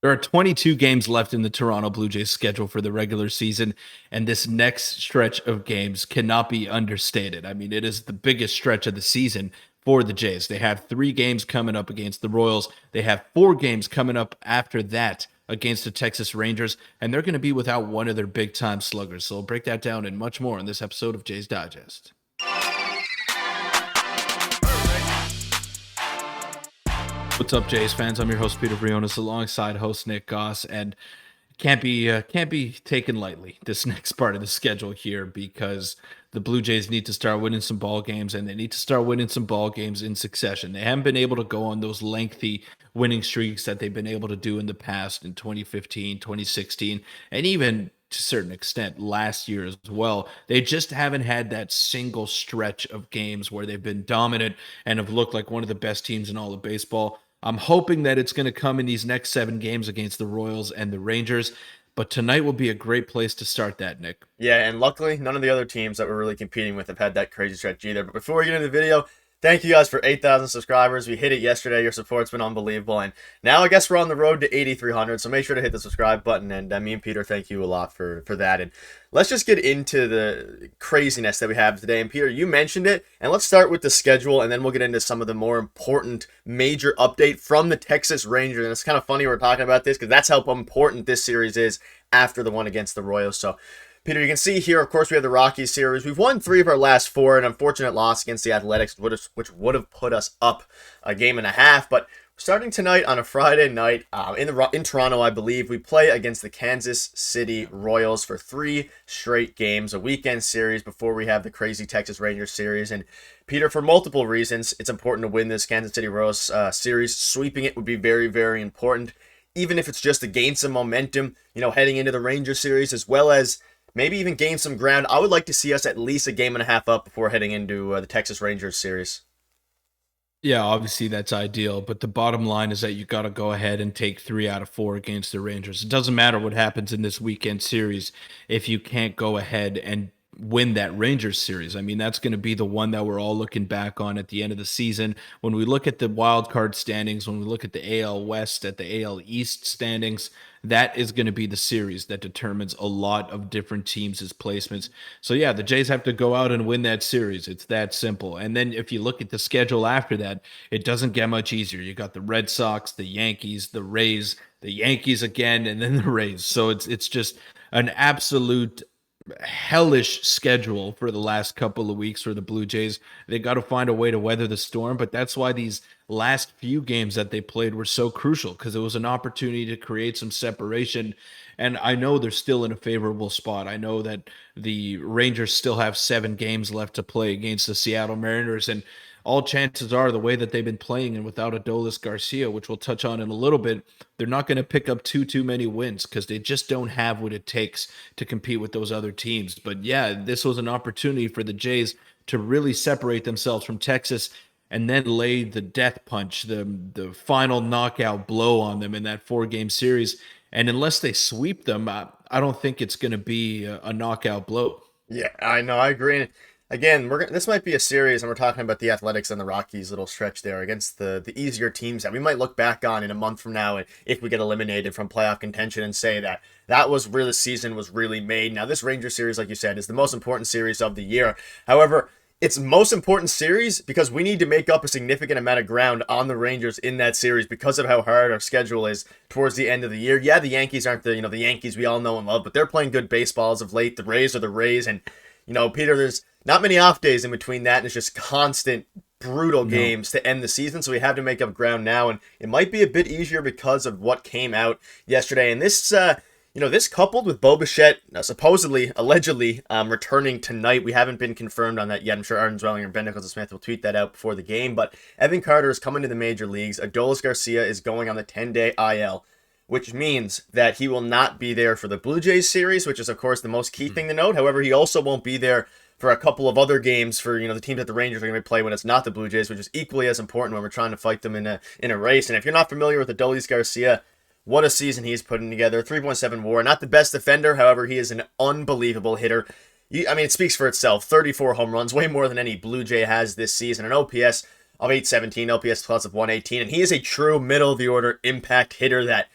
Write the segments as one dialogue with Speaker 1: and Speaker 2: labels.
Speaker 1: There are 22 games left in the Toronto Blue Jays schedule for the regular season, and this next stretch of games cannot be understated. I mean, it is the biggest stretch of the season for the Jays. They have 3 games coming up against the Royals. They have 4 games coming up after that against the Texas Rangers, and they're going to be without one of their big time sluggers. So we'll break that down and much more in this episode of Jays Digest. What's up, Jays fans? I'm your host Peter Vryonis, alongside host Nick Gosse, and can't be taken lightly this next part of the schedule here, because the Blue Jays need to start winning some ball games, and they need to start winning some ball games in succession. They haven't been able to go on those lengthy winning streaks that they've been able to do in the past in 2015, 2016, and even to a certain extent last year as well. They just haven't had that single stretch of games where they've been dominant and have looked like one of the best teams in all of baseball. I'm hoping that it's going to come in these next 7 games against the Royals and the Rangers, but tonight will be a great place to start that, Nick.
Speaker 2: Yeah, and luckily, none of the other teams that we're really competing with have had that crazy stretch either. But before we get into the video, thank you guys for 8,000 subscribers. We hit it yesterday. Your support's been unbelievable. And now I guess we're on the road to 8,300. So make sure to hit the subscribe button. And me and Peter, thank you a lot for that. And let's just get into the craziness that we have today. And Peter, you mentioned it. And let's start with the schedule. And then we'll get into some of the more important major update from the Texas Rangers. And it's kind of funny we're talking about this because that's how important this series is after the one against the Royals. So Peter, you can see here, of course, we have the Rockies series. We've won 3 of our last 4, an unfortunate loss against the Athletics, which would have put us up a game and a half. But starting tonight on a Friday night in Toronto, I believe, we play against the Kansas City Royals for 3 straight games, a weekend series before we have the crazy Texas Rangers series. And Peter, for multiple reasons, it's important to win this Kansas City Royals series. Sweeping it would be very, very important, even if it's just to gain some momentum, heading into the Rangers series, as well as maybe even gain some ground. I would like to see us at least a game and a half up before heading into the Texas Rangers series.
Speaker 1: Yeah, obviously that's ideal, but the bottom line is that you got to go ahead and take 3 out of 4 against the Rangers. It doesn't matter what happens in this weekend series if you can't go ahead and win that Rangers series. I mean, that's going to be the one that we're all looking back on at the end of the season. When we look at the wild card standings, when we look at the AL West, at the AL East standings, that is going to be the series that determines a lot of different teams' placements. So yeah, the Jays have to go out and win that series. It's that simple. And then if you look at the schedule after that, it doesn't get much easier. You got the Red Sox, the Yankees, the Rays, the Yankees again, and then the Rays. So it's just an absolute hellish schedule for the last couple of weeks for the Blue Jays. They got to find a way to weather the storm, but that's why these last few games that they played were so crucial, because it was an opportunity to create some separation. And I know they're still in a favorable spot. I know that the Rangers still have 7 games left to play against the Seattle Mariners, and all chances are, the way that they've been playing and without Adolis Garcia, which we'll touch on in a little bit, they're not going to pick up too many wins because they just don't have what it takes to compete with those other teams. But yeah, this was an opportunity for the Jays to really separate themselves from Texas and then lay the death punch, the final knockout blow on them in that 4-game series. And unless they sweep them, I don't think it's going to be a knockout blow.
Speaker 2: Yeah, I know. I agree. Again, this might be a series, and we're talking about the Athletics and the Rockies little stretch there against the easier teams that we might look back on in a month from now, and if we get eliminated from playoff contention, and say that was where the season was really made. Now, this Ranger series, like you said, is the most important series of the year. However, it's most important series because we need to make up a significant amount of ground on the Rangers in that series because of how hard our schedule is towards the end of the year. Yeah, the Yankees aren't the Yankees we all know and love, but they're playing good baseball as of late. The Rays are the Rays, and Peter, there's not many off days in between that, and it's just constant, brutal games to end the season, so we have to make up ground now, and it might be a bit easier because of what came out yesterday. And this, this coupled with Bo Bichette supposedly, allegedly, returning tonight. We haven't been confirmed on that yet. I'm sure Arden Zwelling and Ben Nicholson-Smith will tweet that out before the game, but Evan Carter is coming to the major leagues. Adolis Garcia is going on the 10-day IL, which means that he will not be there for the Blue Jays series, which is, of course, the most key thing to note. However, he also won't be there for a couple of other games for the teams that the Rangers are going to play when it's not the Blue Jays, which is equally as important when we're trying to fight them in a race. And if you're not familiar with Adolis Garcia, what a season he's putting together. 3.7 WAR, not the best defender, however, he is an unbelievable hitter. It speaks for itself. 34 home runs, way more than any Blue Jay has this season. An OPS of 817, OPS plus of 118, and he is a true middle of the order impact hitter that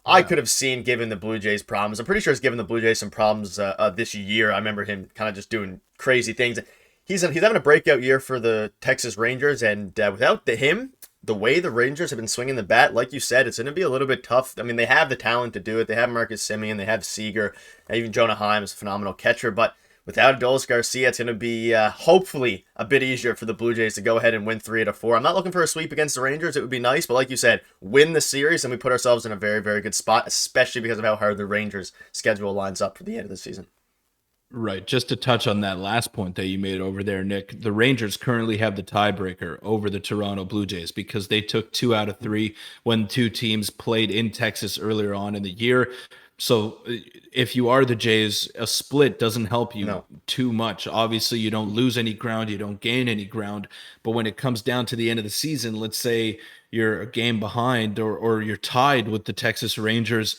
Speaker 2: I
Speaker 1: Yeah.
Speaker 2: could have seen given the Blue Jays problems. I'm pretty sure he's given the Blue Jays some problems this year. I remember him kind of just doing crazy things. He's having a breakout year for the Texas Rangers, and without him, the way the Rangers have been swinging the bat, like you said, it's going to be a little bit tough. I mean, they have the talent to do it. They have Marcus Semien, they have Seager, even Jonah Heim is a phenomenal catcher, but without Adolis Garcia, it's going to be hopefully a bit easier for the Blue Jays to go ahead and win 3 out of 4. I'm not looking for a sweep against the Rangers. It would be nice, but like you said, win the series and we put ourselves in a very, very good spot, especially because of how hard the Rangers' schedule lines up for the end of the season.
Speaker 1: Right. Just to touch on that last point that you made over there, Nick, the Rangers currently have the tiebreaker over the Toronto Blue Jays because they took 2 out of 3 when two teams played in Texas earlier on in the year. So if you are the Jays, a split doesn't help you
Speaker 2: No.
Speaker 1: too much. Obviously, you don't lose any ground, you don't gain any ground. But when it comes down to the end of the season, let's say you're a game behind or you're tied with the Texas Rangers,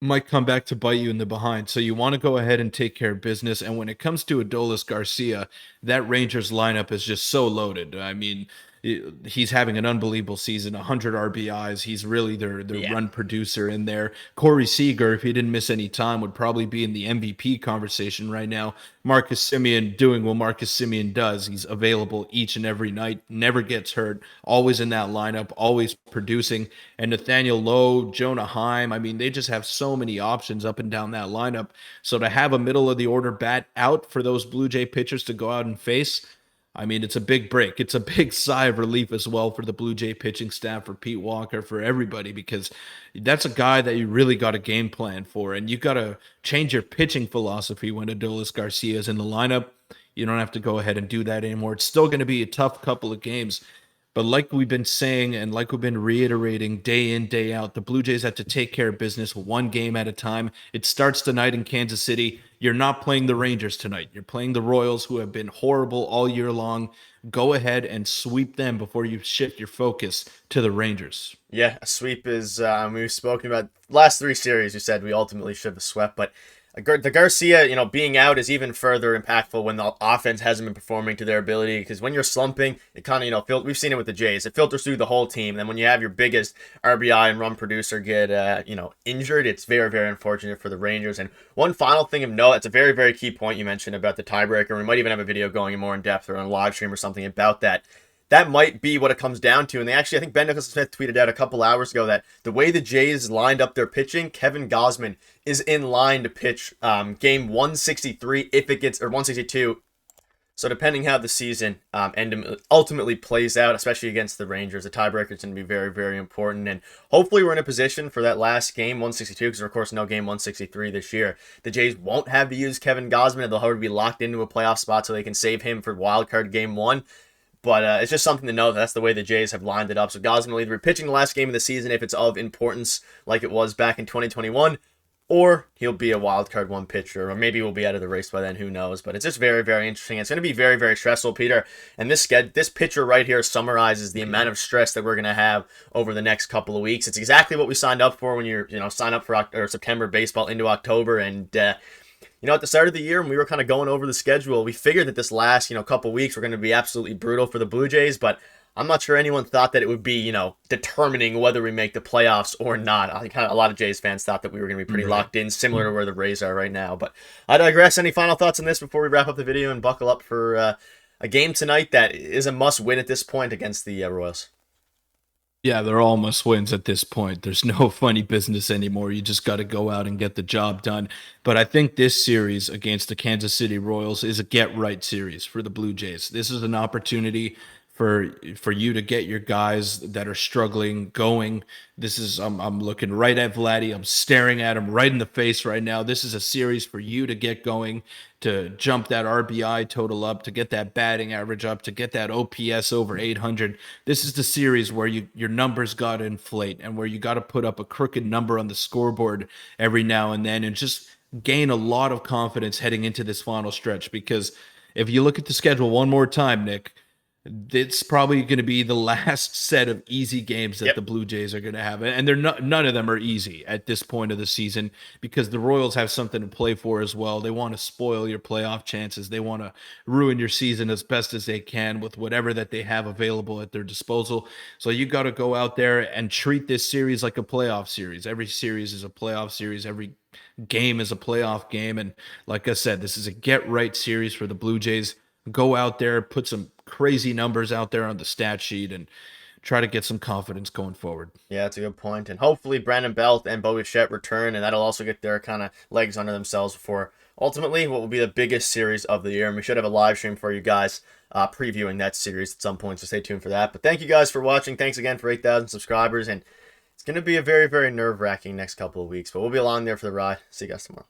Speaker 1: might come back to bite you in the behind. So you want to go ahead and take care of business. And when it comes to Adolis Garcia, that Rangers lineup is just so loaded. I mean, he's having an unbelievable season, 100 RBIs. He's really their
Speaker 2: Yeah.
Speaker 1: run producer in there. Corey Seager, if he didn't miss any time, would probably be in the MVP conversation right now. Marcus Semien doing what Marcus Semien does. He's available each and every night, never gets hurt, always in that lineup, always producing. And Nathaniel Lowe, Jonah Heim, I mean, they just have so many options up and down that lineup. So to have a middle of the order bat out for those Blue Jay pitchers to go out and face, I mean, it's a big break. It's a big sigh of relief as well for the Blue Jay pitching staff, for Pete Walker, for everybody, because that's a guy that you really got a game plan for. And you got to change your pitching philosophy when Adolis Garcia is in the lineup. You don't have to go ahead and do that anymore. It's still going to be a tough couple of games. But like we've been saying and like we've been reiterating day in, day out, the Blue Jays have to take care of business one game at a time. It starts tonight in Kansas City. You're not playing the Rangers tonight. You're playing the Royals, who have been horrible all year long. Go ahead and sweep them before you shift your focus to the Rangers.
Speaker 2: Yeah, a sweep is, we've spoken about last 3 series. You said we ultimately should have swept, but the Garcia, being out is even further impactful when the offense hasn't been performing to their ability. Because when you're slumping, it kind of, we've seen it with the Jays. It filters through the whole team. Then when you have your biggest RBI and run producer get, injured, it's very, very unfortunate for the Rangers. And one final thing of note, it's a very, very key point you mentioned about the tiebreaker. We might even have a video going more in depth or on a live stream or something about that. That might be what it comes down to. And they actually, I think Ben Nicholson-Smith tweeted out a couple hours ago that the way the Jays lined up their pitching, Kevin Gausman is in line to pitch game 163 if it gets, or 162. So depending how the season ultimately plays out, especially against the Rangers, the tiebreaker is going to be very, very important. And hopefully we're in a position for that last game, 162, because of course no game 163 this year. The Jays won't have to use Kevin Gausman, and they'll have to be locked into a playoff spot so they can save him for wildcard game 1. But it's just something to know. That's the way the Jays have lined it up. So Gausman will either be pitching the last game of the season if it's of importance, like it was back in 2021, or he'll be a wild card 1 pitcher, or maybe we'll be out of the race by then. Who knows? But it's just very, very interesting. It's going to be very, very stressful, Peter. And this picture right here summarizes the amount of stress that we're going to have over the next couple of weeks. It's exactly what we signed up for when you're, sign up for September baseball into October. And at the start of the year, when we were kind of going over the schedule, we figured that this last, couple weeks were going to be absolutely brutal for the Blue Jays, but I'm not sure anyone thought that it would be, determining whether we make the playoffs or not. I think a lot of Jays fans thought that we were going to be pretty locked in, similar to where the Rays are right now. But I digress. Any final thoughts on this before we wrap up the video and buckle up for a game tonight that is a must-win at this point against the Royals?
Speaker 1: Yeah, they're all must wins at this point. There's no funny business anymore. You just got to go out and get the job done. But I think this series against the Kansas City Royals is a get right series for the Blue Jays. This is an opportunity for you to get your guys that are struggling going. This is I'm looking right at Vladdy. I'm staring at him right in the face right now. This is a series for you to get going, to jump that RBI total up, to get that batting average up, to get that OPS over 800. This is the series where your numbers got to inflate and where you got to put up a crooked number on the scoreboard every now and then and just gain a lot of confidence heading into this final stretch. Because if you look at the schedule one more time, Nick, It's probably going to be the last set of easy games that
Speaker 2: Yep.
Speaker 1: the Blue Jays are going to have, and they're not, none of them are easy at this point of the season because the Royals have something to play for as well. They want to spoil your playoff chances. They want to ruin your season as best as they can with whatever that they have available at their disposal. So you got to go out there and treat this series like a playoff series. Every series is a playoff series. Every game is a playoff game, and like I said, this is a get right series for the Blue Jays. Go out there, put some crazy numbers out there on the stat sheet, and try to get some confidence going forward.
Speaker 2: Yeah, that's a good point. And hopefully Brandon Belt and Bo Bichette return, and that'll also get their kind of legs under themselves before ultimately what will be the biggest series of the year. And we should have a live stream for you guys previewing that series at some point, so stay tuned for that. But thank you guys for watching. Thanks again for 8,000 subscribers, and it's going to be a very, very nerve-wracking next couple of weeks, but we'll be along there for the ride. See you guys tomorrow.